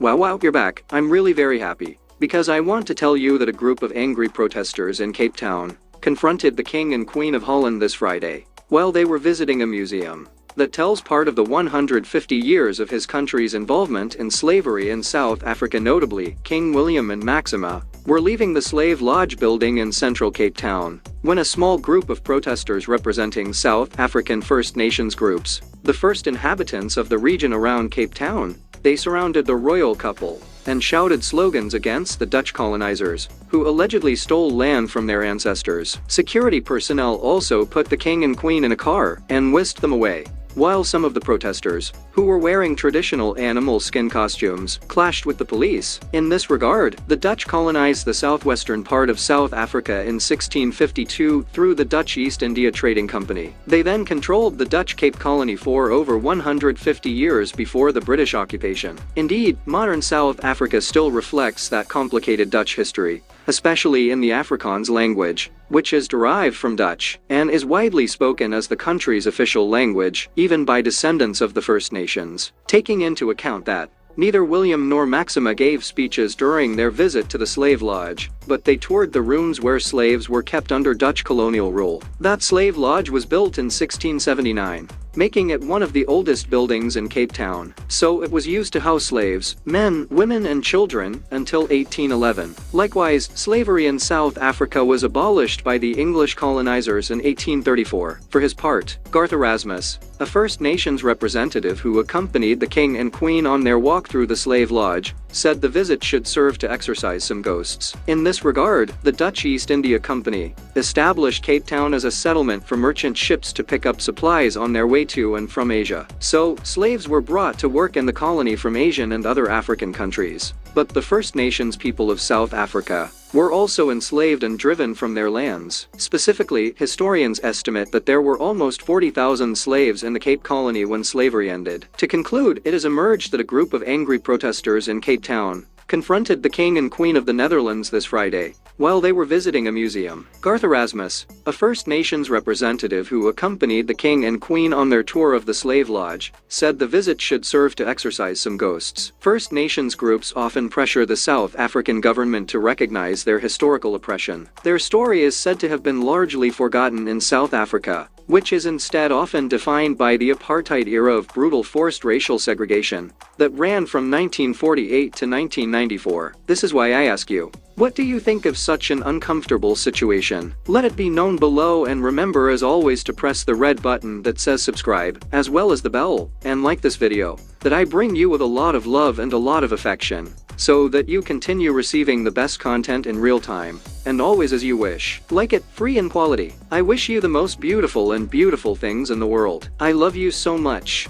Wow, you're back. I'm really very happy. Because I want to tell you that a group of angry protesters in Cape Town confronted the King and Queen of Holland this Friday while they were visiting a museum that tells part of the 150 years of his country's involvement in slavery in South Africa. Notably, King William and Maxima were leaving the Slave Lodge building in central Cape Town when a small group of protesters representing South African First Nations groups, the first inhabitants of the region around Cape Town, they surrounded the royal couple and shouted slogans against the Dutch colonizers, who allegedly stole land from their ancestors. Security personnel also put the king and queen in a car and whisked them away, while some of the protesters, who were wearing traditional animal skin costumes, clashed with the police. In this regard, the Dutch colonized the southwestern part of South Africa in 1652 through the Dutch East India Trading Company. They then controlled the Dutch Cape Colony for over 150 years before the British occupation. Indeed, modern South Africa still reflects that complicated Dutch history, especially in the Afrikaans language, which is derived from Dutch and is widely spoken as the country's official language, even by descendants of the First Nations. Taking into account that neither William nor Maxima gave speeches during their visit to the slave lodge, but they toured the rooms where slaves were kept under Dutch colonial rule. That slave lodge was built in 1679, making it one of the oldest buildings in Cape Town, so it was used to house slaves, men, women and children, until 1811. Likewise, slavery in South Africa was abolished by the English colonizers in 1834. For his part, Garth Erasmus, a First Nations representative who accompanied the king and queen on their walk through the slave lodge, said the visit should serve to exorcise some ghosts. In this regard, the Dutch East India Company established Cape Town as a settlement for merchant ships to pick up supplies on their way to and from Asia. So, slaves were brought to work in the colony from Asian and other African countries. But the First Nations people of South Africa were also enslaved and driven from their lands. Specifically, historians estimate that there were almost 40,000 slaves in the Cape Colony when slavery ended. To conclude, it has emerged that a group of angry protesters in Cape Town confronted the King and Queen of the Netherlands this Friday while they were visiting a museum. Garth Erasmus, a First Nations representative who accompanied the King and Queen on their tour of the slave lodge, said the visit should serve to exorcise some ghosts. First Nations groups often pressure the South African government to recognize their historical oppression. Their story is said to have been largely forgotten in South Africa, which is instead often defined by the apartheid era of brutal forced racial segregation that ran from 1948 to 1994. This is why I ask you, what do you think of such an uncomfortable situation? Let it be known below, and remember as always to press the red button that says subscribe, as well as the bell, and like this video, that I bring you with a lot of love and a lot of affection, so that you continue receiving the best content in real time, and always as you wish. Like it, free and quality. I wish you the most beautiful and beautiful things in the world. I love you so much.